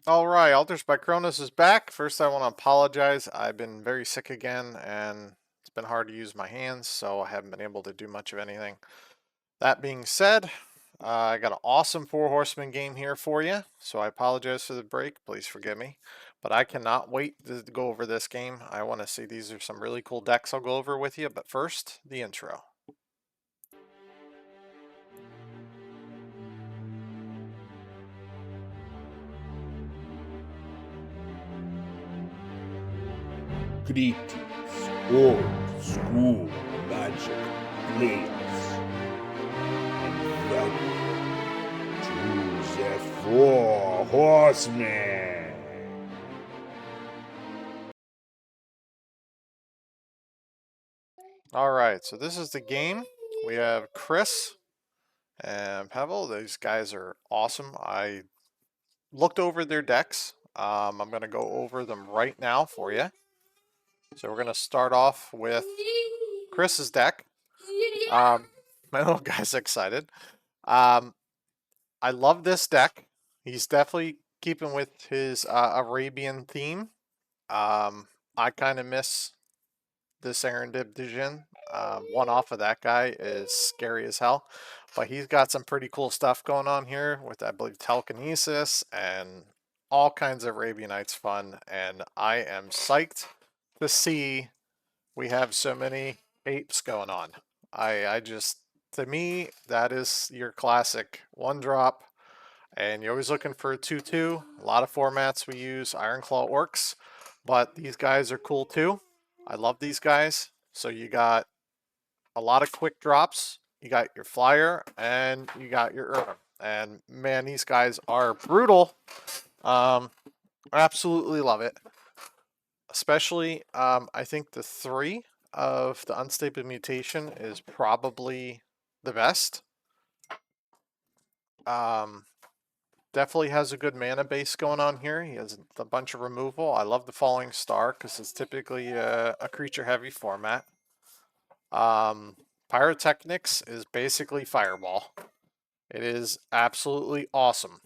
All right, Altars by Cronus is back. First, I want to apologize. I've been very sick again, and it's been hard to use my hands, so I haven't been able to do much of anything. That being said, I got an awesome Four Horsemen game here for you, so I apologize for the break. Please forgive me. But I cannot wait to go over this game. I want to see these are some really cool decks I'll go over with you, but first, the intro. Greetings, old school magic players, and welcome to the Four Horsemen. All right, so this is the game. We have Chris and Pavel. These guys are awesome. I looked over their decks. I'm going to go over them right now for you. So we're going to start off with Chris's deck. My little guy's excited. Um, I love this deck. He's definitely keeping with his Arabian theme. I kind of miss this Division. One off of that guy is scary as hell. But he's got some pretty cool stuff going on here with, I believe, telekinesis and all kinds of Arabian Nights fun. And I am psyched to see we have so many apes going on. I just, to me, that is your classic one drop. And you're always looking for a 2/2. A lot of formats we use Ironclaw Orcs, but these guys are cool too. I love these guys. So you got a lot of quick drops. You got your flyer and you got your Urn. And man, these guys are brutal. Um, absolutely love it. Especially, I think the 3 of the Unstable Mutation is probably the best. Um, Definitely has a good mana base going on here. He has a bunch of removal. I love the Falling Star because it's typically a creature heavy format. Um, Pyrotechnics is basically Fireball. It is absolutely awesome.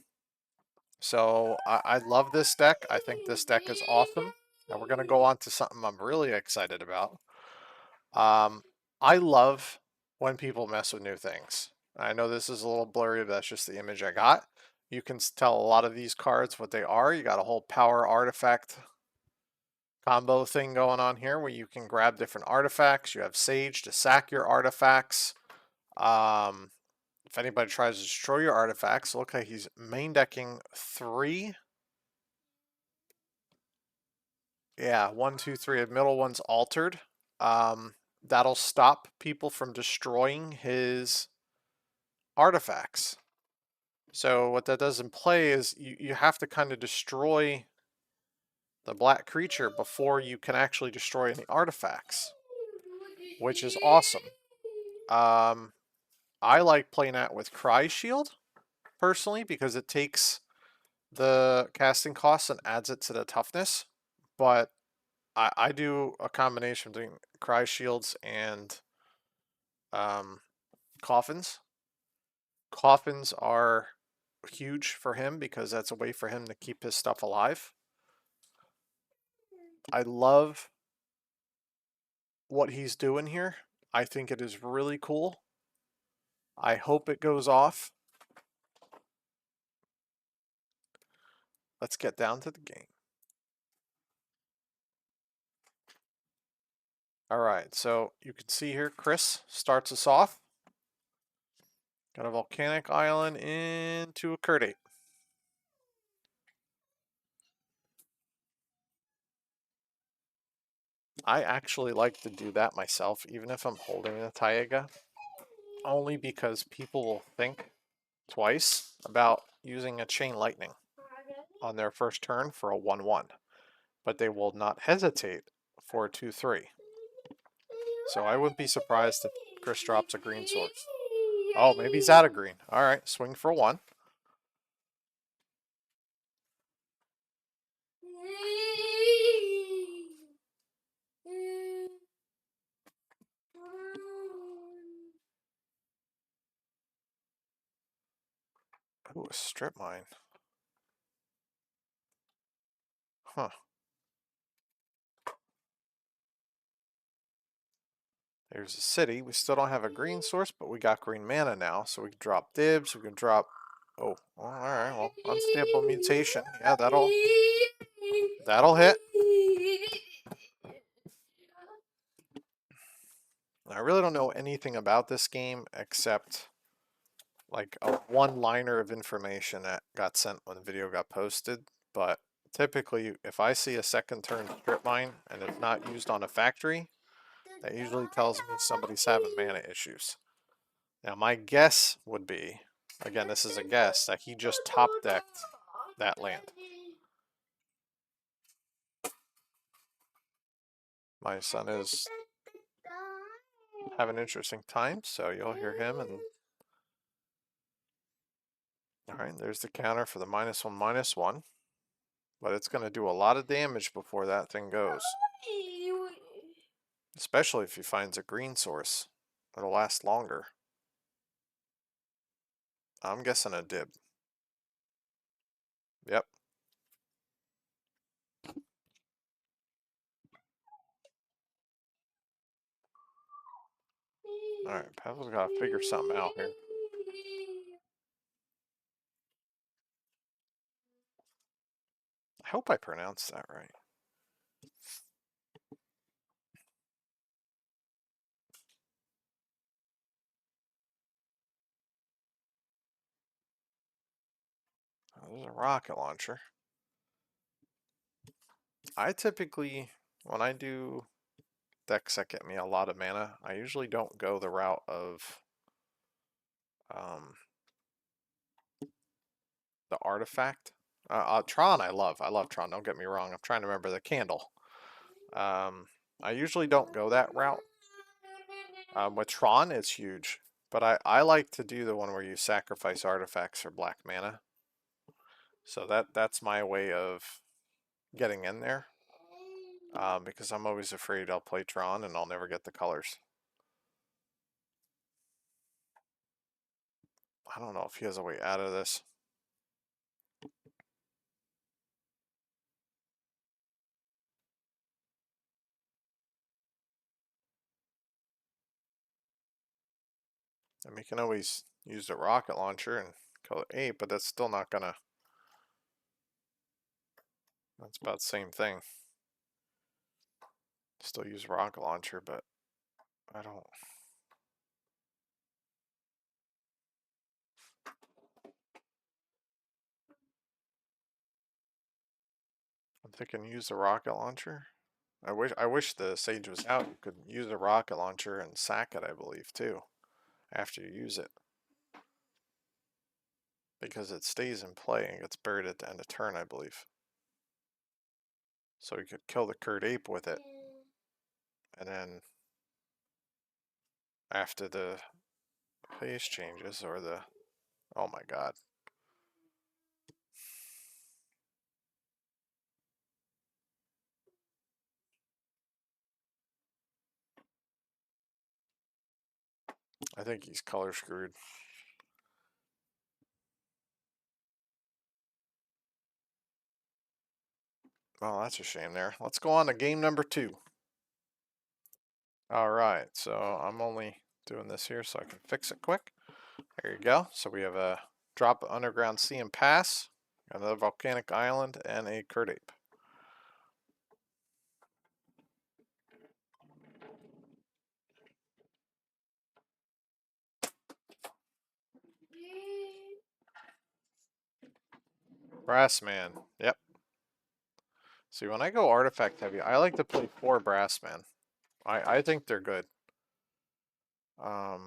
So I love this deck. I think this deck is awesome. And we're going to go on to something I'm really excited about. Um, I love when people mess with new things. I know this is a little blurry, but that's just the image I got. You can tell a lot of these cards what they are. You got a whole power artifact combo thing going on here where you can grab different artifacts. You have Sage to sack your artifacts. If anybody tries to destroy your artifacts, look like he's main decking 3. Yeah, 1, 2, 3. The middle one's altered. That'll stop people from destroying his artifacts. So what that does in play is you have to kind of destroy the black creature before you can actually destroy any artifacts, which is awesome. I like playing that with Cry Shield personally because it takes the casting costs and adds it to the toughness. But I do a combination between Cry Shields and um, Coffins. Coffins are huge for him because that's a way for him to keep his stuff alive. I love what he's doing here. I think it is really cool. I hope it goes off. Let's get down to the game. All right, so you can see here, Chris starts us off. Got a volcanic island into a Curdate. I actually like to do that myself, even if I'm holding a Taiga, only because people will think twice about using a Chain Lightning on their first turn for a 1/1, but they will not hesitate for a 2/3. So I wouldn't be surprised if Chris drops a green source. Oh, maybe he's out of green. All right, swing for 1. Ooh, a strip mine. Huh. There's a city. We still don't have a green source, but we got green mana now, so we can drop dibs. We can drop. Oh, all right. Well, unstable mutation. Yeah, that'll hit. I really don't know anything about this game except like a one-liner of information that got sent when the video got posted. But typically, if I see a second turn strip mine and it's not used on a factory, that usually tells me somebody's having mana issues. Now, my guess would be, again, this is a guess, that he just top decked that land. My son is having an interesting time, so you'll hear him. And all right, there's the counter for the -1/-1, but it's going to do a lot of damage before that thing goes. Especially if he finds a green source. It'll last longer. I'm guessing a dib. Yep. Alright, Pavel's got to figure something out here. I hope I pronounced that right. Oh, there's a rocket launcher. I typically, when I do decks that get me a lot of mana, I usually don't go the route of the artifact. Tron I love. I love Tron, don't get me wrong. I'm trying to remember the candle. I usually don't go that route. With Tron, it's huge. But I like to do the one where you sacrifice artifacts for black mana. So that's my way of getting in there. Because I'm always afraid I'll play Tron and I'll never get the colors. I don't know if he has a way out of this. And we can always use the rocket launcher and call it 8, but that's still not gonna... That's about the same thing. Still use rocket launcher, but I don't... I'm thinking use the rocket launcher. I wish the Sage was out. You could use a rocket launcher and sack it, I believe, too, after you use it. Because it stays in play and gets buried at the end of turn, I believe. So you could kill the Curd Ape with it. And then after the phase changes or the... Oh my god. I think he's color screwed. Well, that's a shame there. Let's go on to game number 2. Alright, so I'm only doing this here so I can fix it quick. There you go. So we have a drop underground sea and pass, another volcanic island, and a Curd Ape. Brassman. Yep. See, when I go artifact heavy, I like to play 4 Brassman. I think they're good. I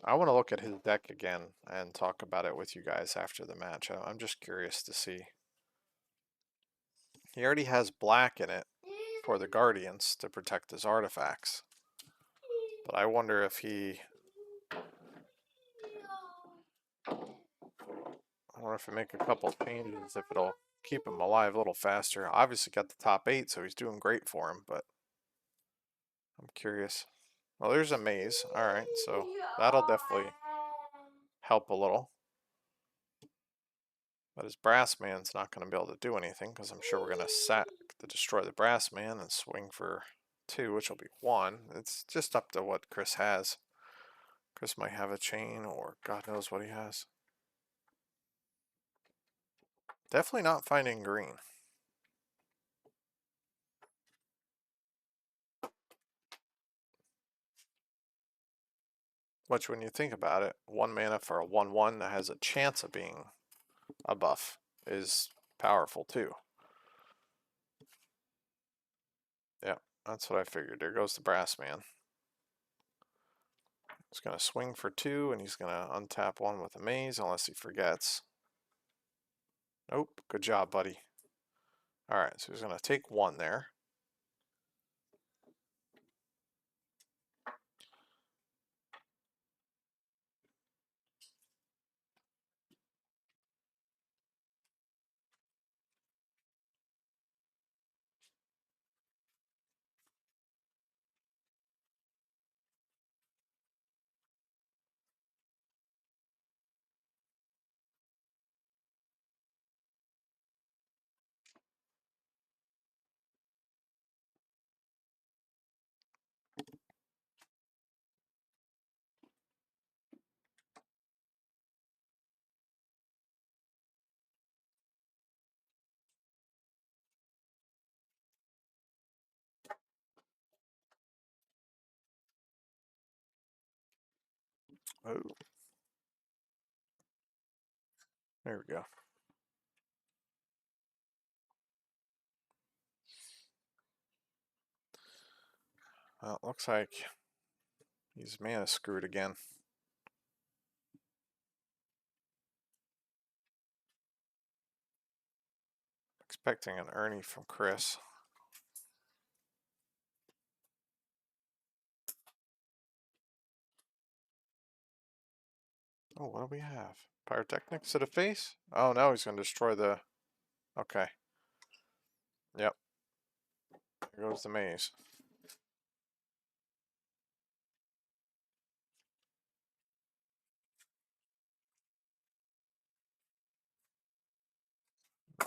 want to look at his deck again and talk about it with you guys after the match. I'm just curious to see. He already has black in it for the Guardians to protect his artifacts. But I wonder if he... I wonder if we make a couple changes, if it'll keep him alive a little faster. Obviously got the top 8, so he's doing great for him, but I'm curious. Well, there's a maze. Alright, so that'll definitely help a little. But his brass man's not going to be able to do anything because I'm sure we're going to sack to destroy the brass man and swing for 2, which will be 1. It's just up to what Chris has. Chris might have a chain or God knows what he has. Definitely not finding green. Which, when you think about it, 1 mana for a 1/1 that has a chance of being a buff is powerful too. Yeah, that's what I figured. There goes the brass man. He's going to swing for 2 and he's going to untap 1 with a maze unless he forgets. Nope, good job, buddy. Alright, so he's going to take 1 there. Oh, there we go. Well, it looks like he's mana screwed again. Expecting an Ernie from Chris. Oh, what do we have? Pyrotechnics to the face? Oh, now he's going to destroy the... Okay. Yep. There goes the maze.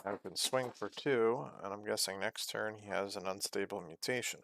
I've been swing for 2, and I'm guessing next turn he has an unstable mutation.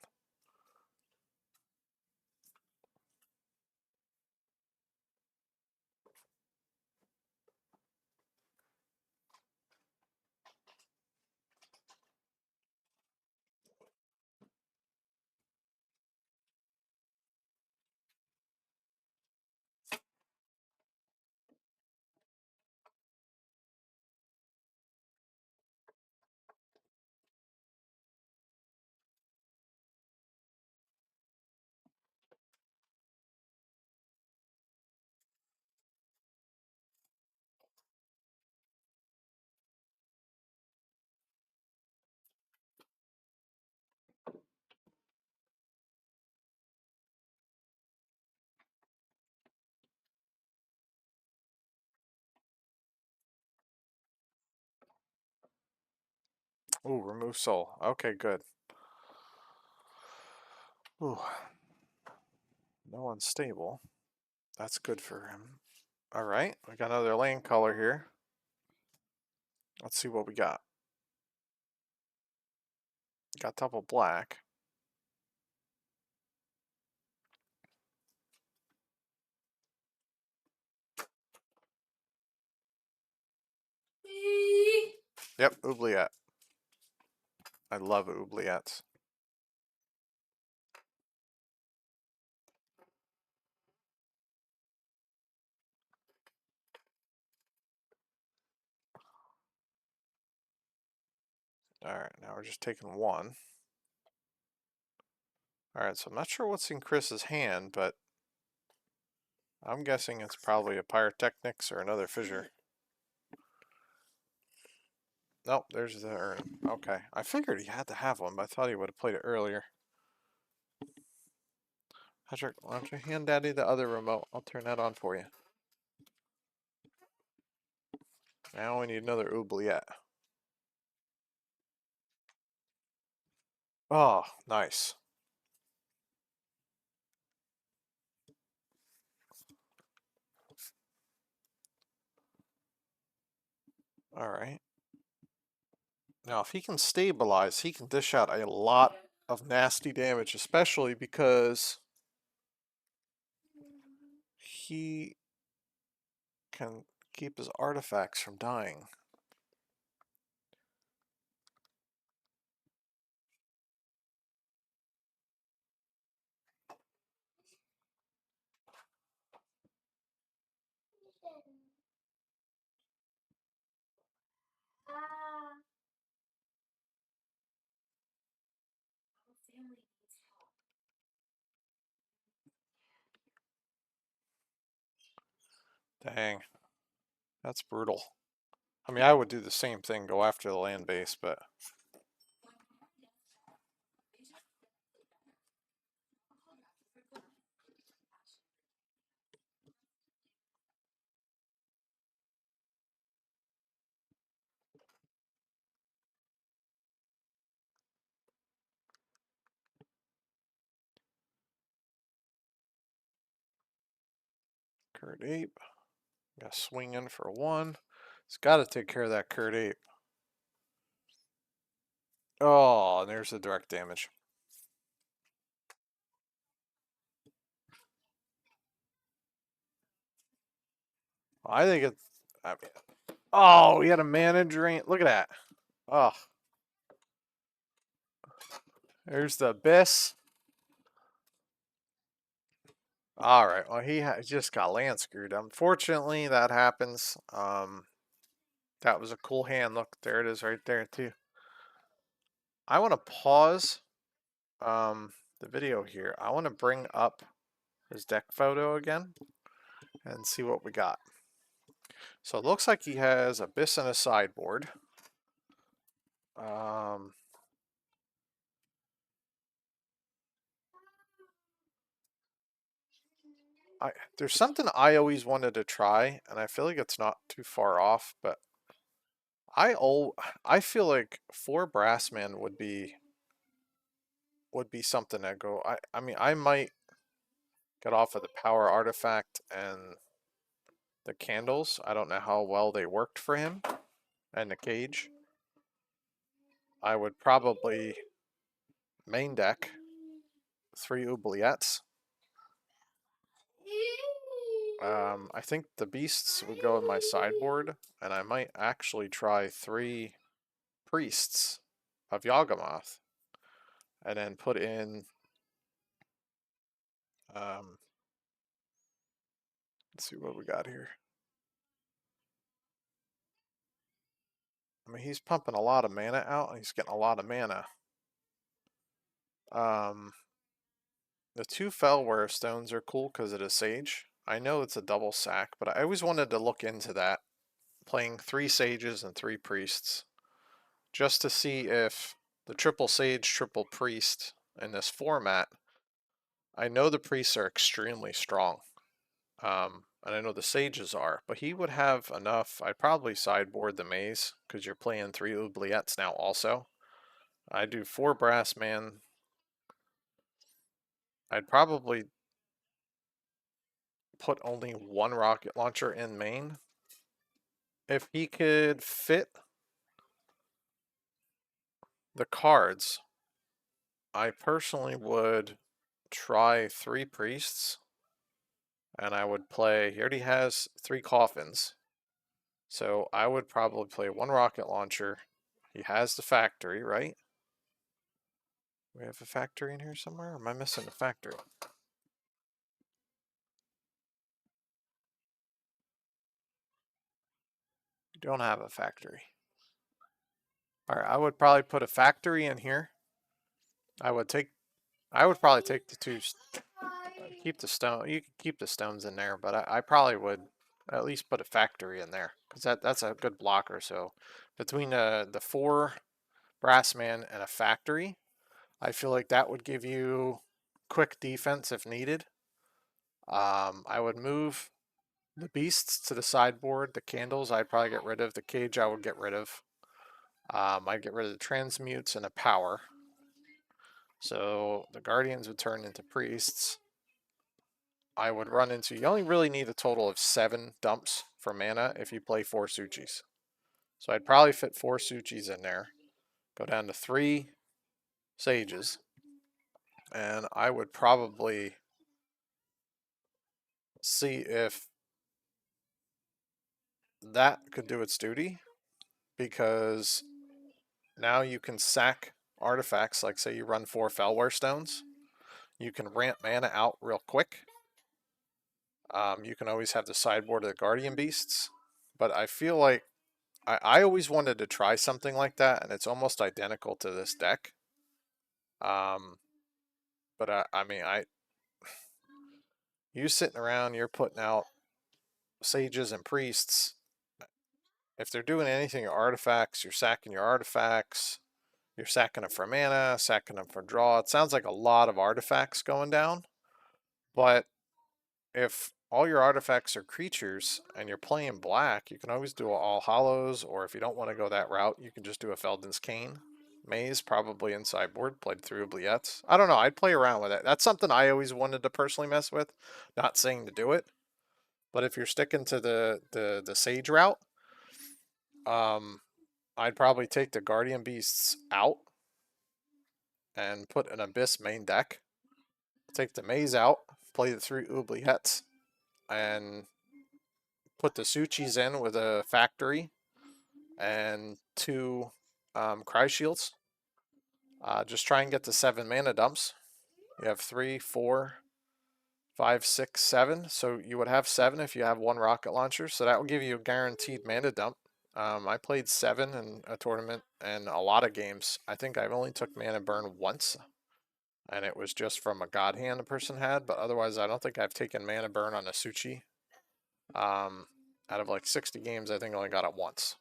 Ooh, remove soul. Okay, good. Ooh. No unstable. That's good for him. Alright, we got another lane color here. Let's see what we got. Got double black. Yep, oubliette. I love oubliettes. Alright, now we're just taking 1. Alright, so I'm not sure what's in Chris's hand, but I'm guessing it's probably a pyrotechnics or another fissure. Nope, there's the urn. Okay, I figured he had to have one, but I thought he would have played it earlier. Patrick, why don't you hand Daddy the other remote? I'll turn that on for you. Now we need another oubliette. Oh, nice. Alright. Now, if he can stabilize, he can dish out a lot of nasty damage, especially because he can keep his artifacts from dying. Dang, that's brutal. I mean, I would do the same thing, go after the land base, but Kurt Ape, got to swing in for one. He's got to take care of that Kurt Ape. Oh, and there's the direct damage. I think it's. I mean, oh, he had a mana drain. Look at that. Oh, there's the abyss. All right. Well, he just got land screwed. Unfortunately, that happens. That was a cool hand. Look, there it is, right there too. I want to pause the video here. I want to bring up his deck photo again and see what we got. So it looks like he has Abyss in a sideboard. Um, there's something I always wanted to try, and I feel like it's not too far off, but I feel like 4 Brassman would be something to go. I mean, I might get off of the power artifact and the candles. I don't know how well they worked for him and the cage. I would probably main deck 3 oubliettes. I think the beasts would go in my sideboard, and I might actually try 3 priests of Yawgmoth, and then put in. Let's see what we got here. I mean, he's pumping a lot of mana out, and he's getting a lot of mana. The 2 Fellware stones are cool because it is Sage. I know it's a double sack, but I always wanted to look into that. Playing 3 Sages and 3 Priests. Just to see if the triple Sage, triple Priest in this format. I know the Priests are extremely strong. And I know the Sages are, but he would have enough. I'd probably sideboard the Maze because you're playing 3 oubliettes now also. I do 4 Brassman. I'd probably put only 1 rocket launcher in main. If he could fit the cards, I personally would try 3 priests, and I would play. He already has 3 coffins, so I would probably play 1 rocket launcher. He has the factory, right? We have a factory in here somewhere? Or am I missing a factory? You don't have a factory. Alright, I would probably put a factory in here. I would probably take the 2, keep the stone, you can keep the stones in there, but I probably would at least put a factory in there, because that's a good blocker. So between the 4 Brassman and a factory, I feel like that would give you quick defense if needed. I would move the beasts to the sideboard. The candles I'd probably get rid of. The cage I would get rid of. I'd get rid of the transmutes and a power. So the guardians would turn into priests. I would run into, you only really need a total of 7 dumps for mana if you play 4 Suchis. So I'd probably fit 4 Suchis in there, go down to 3 Sages, and I would probably see if that could do its duty, because now you can sack artifacts, like say you run 4 Fellware Stones, you can ramp mana out real quick. You can always have the sideboard of the Guardian Beasts, but I feel like I always wanted to try something like that, and it's almost identical to this deck. But I mean, you sitting around, you're putting out sages and priests. If they're doing anything artifacts, you're sacking your artifacts. You're sacking them for mana, sacking them for draw. It sounds like a lot of artifacts going down, but if all your artifacts are creatures and you're playing black, you can always do All Hollows, or if you don't want to go that route, you can just do a Felden's Cane. Maze, probably in sideboard, played through Oubliettes. I don't know, I'd play around with it. That's something I always wanted to personally mess with. Not saying to do it, but if you're sticking to the Sage route, I'd probably take the Guardian Beasts out and put an Abyss main deck. Take the Maze out, play the 3 Oubliettes, and put the Suchis in with a Factory and 2 Cry Shields. Just try and get to 7 mana dumps. You have 3, 4, 5, 6, 7. So you would have 7 if you have 1 rocket launcher. So that will give you a guaranteed mana dump. I played 7 in a tournament and a lot of games. I think I've only took mana burn once, and it was just from a god hand the person had. But otherwise, I don't think I've taken mana burn on a Suchi. Out of like 60 games, I think I only got it once.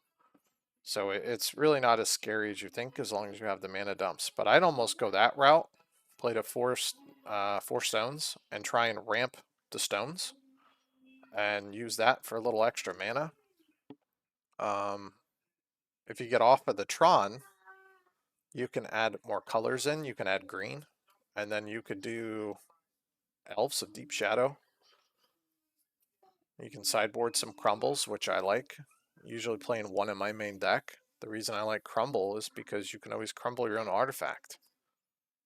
So it's really not as scary as you think, as long as you have the mana dumps. But I'd almost go that route, play to 4 stones, and try and ramp the stones, and use that for a little extra mana. If you get off of the Tron, you can add more colors in. You can add green, and then you could do Elves of Deep Shadow. You can sideboard some Crumbles, which I like. Usually playing 1 in my main deck. The reason I like Crumble is because you can always crumble your own artifact.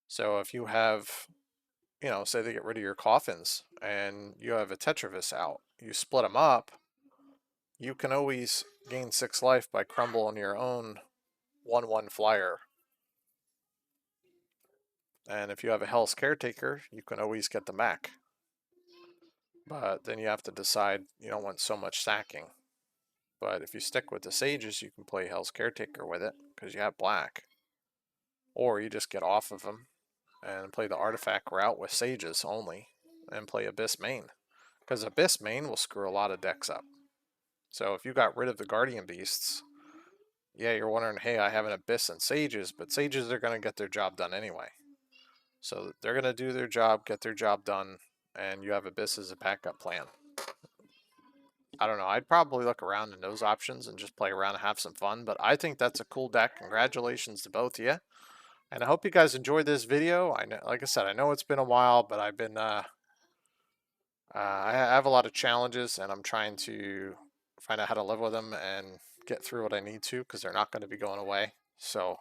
So if you have, say they get rid of your coffins and you have a Tetravis out, you split them up, you can always gain 6 life by crumbling your own 1/1 flyer. And if you have a Hell's Caretaker, you can always get them back. But then you have to decide you don't want so much sacking. But if you stick with the Sages, you can play Hell's Caretaker with it, because you have black. Or you just get off of them and play the artifact route with Sages only, and play Abyss main. Because Abyss main will screw a lot of decks up. So if you got rid of the Guardian Beasts, yeah, you're wondering, hey, I have an Abyss and Sages, but Sages are going to get their job done anyway. So they're going to do their job, get their job done, and you have Abyss as a backup plan. I don't know. I'd probably look around in those options and just play around and have some fun. But I think that's a cool deck. Congratulations to both of you. And I hope you guys enjoyed this video. I know, like I said, I know it's been a while, but I've been I have a lot of challenges, and I'm trying to find out how to live with them and get through what I need to, because they're not going to be going away. So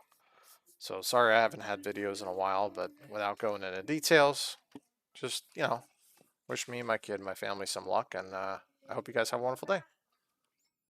sorry I haven't had videos in a while, but without going into details, just wish me and my kid, my family some luck, and I hope you guys have a wonderful day.